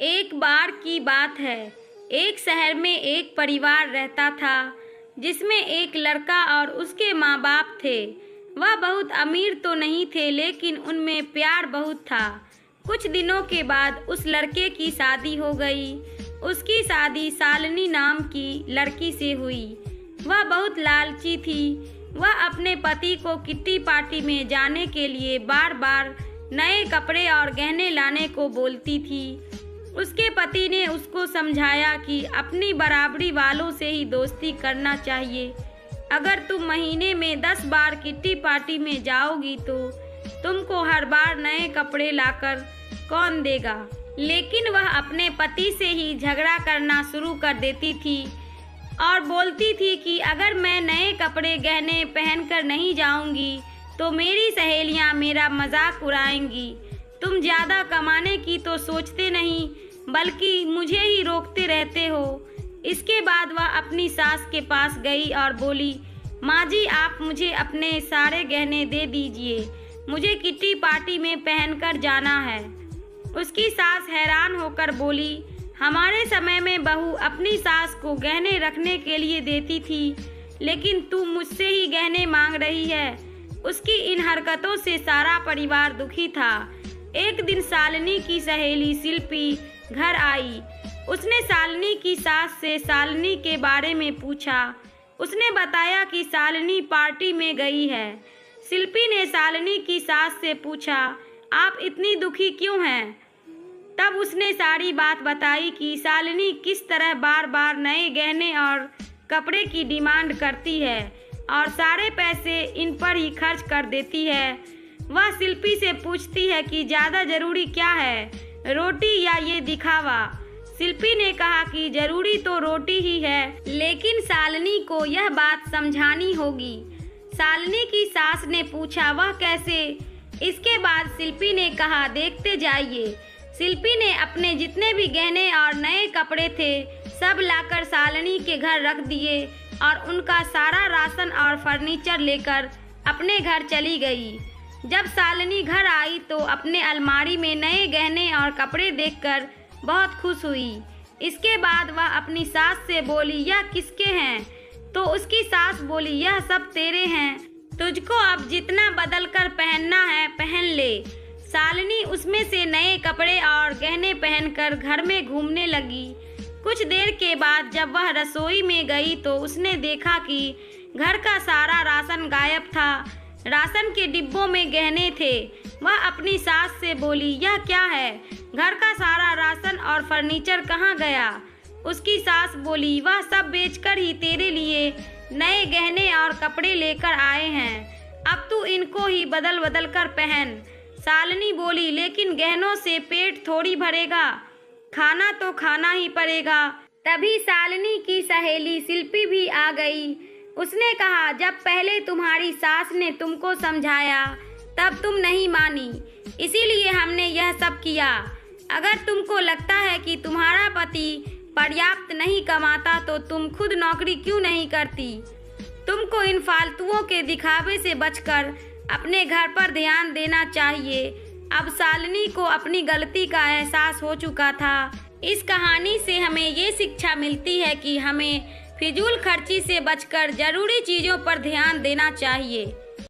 एक बार की बात है। एक शहर में एक परिवार रहता था जिसमें एक लड़का और उसके माँ बाप थे। वह बहुत अमीर तो नहीं थे, लेकिन उनमें प्यार बहुत था। कुछ दिनों के बाद उस लड़के की शादी हो गई। उसकी शादी शालिनी नाम की लड़की से हुई। वह बहुत लालची थी। वह अपने पति को किट्टी पार्टी में जाने के लिए बार बार नए कपड़े और गहने लाने को बोलती थी। उसके पति ने उसको समझाया कि अपनी बराबरी वालों से ही दोस्ती करना चाहिए। अगर तुम महीने में 10 बार किट्टी पार्टी में जाओगी तो तुमको हर बार नए कपड़े लाकर कौन देगा। लेकिन वह अपने पति से ही झगड़ा करना शुरू कर देती थी और बोलती थी कि अगर मैं नए कपड़े गहने पहनकर नहीं जाऊंगी तो मेरी सहेलियां मेरा मजाक उड़ाएंगी। तुम ज़्यादा कमाने की तो सोचते नहीं, बल्कि मुझे ही रोकते रहते हो। इसके बाद वह अपनी सास के पास गई और बोली, माँ जी, आप मुझे अपने सारे गहने दे दीजिए, मुझे किट्टी पार्टी में पहनकर जाना है। उसकी सास हैरान होकर बोली, हमारे समय में बहू अपनी सास को गहने रखने के लिए देती थी, लेकिन तू मुझसे ही गहने मांग रही है। उसकी इन हरकतों से सारा परिवार दुखी था। एक दिन शालिनी की सहेली शिल्पी घर आई। उसने शालिनी की सास से शालिनी के बारे में पूछा। उसने बताया कि शालिनी पार्टी में गई है। शिल्पी ने शालिनी की सास से पूछा, आप इतनी दुखी क्यों हैं? तब उसने सारी बात बताई कि शालिनी किस तरह बार बार नए गहने और कपड़े की डिमांड करती है और सारे पैसे इन पर ही खर्च कर देती है। वह शिल्पी से पूछती है कि ज़्यादा ज़रूरी क्या है, रोटी या ये दिखावा। शिल्पी ने कहा कि ज़रूरी तो रोटी ही है, लेकिन शालिनी को यह बात समझानी होगी। शालिनी की सास ने पूछा, वह कैसे? इसके बाद शिल्पी ने कहा, देखते जाइए। शिल्पी ने अपने जितने भी गहने और नए कपड़े थे सब लाकर शालिनी के घर रख दिए और उनका सारा राशन और फर्नीचर लेकर अपने घर चली गई। जब शालिनी घर आई तो अपने अलमारी में नए गहने और कपड़े देखकर बहुत खुश हुई। इसके बाद वह अपनी सास से बोली, यह किसके हैं? तो उसकी सास बोली, यह सब तेरे हैं, तुझको अब जितना बदल कर पहनना है पहन ले। शालिनी उसमें से नए कपड़े और गहने पहनकर घर में घूमने लगी। कुछ देर के बाद जब वह रसोई में गई तो उसने देखा कि घर का सारा राशन गायब था। राशन के डिब्बों में गहने थे। वह अपनी सास से बोली, यह क्या है? घर का सारा राशन और फर्नीचर कहाँ गया? उसकी सास बोली, वह सब बेचकर ही तेरे लिए नए गहने और कपड़े लेकर आए हैं, अब तू इनको ही बदल बदल कर पहन। शालिनी बोली, लेकिन गहनों से पेट थोड़ी भरेगा, खाना तो खाना ही पड़ेगा। तभी शालिनी की सहेली शिल्पी भी आ गई। उसने कहा, जब पहले तुम्हारी सास ने तुमको समझाया तब तुम नहीं मानी, इसीलिए हमने यह सब किया। अगर तुमको लगता है कि तुम्हारा पति पर्याप्त नहीं कमाता तो तुम खुद नौकरी क्यों नहीं करती? तुमको इन फालतुओं के दिखावे से बचकर अपने घर पर ध्यान देना चाहिए। अब शालिनी को अपनी गलती का एहसास हो चुका था। इस कहानी से हमें ये शिक्षा मिलती है कि हमें फिजूल खर्ची से बचकर जरूरी चीज़ों पर ध्यान देना चाहिए।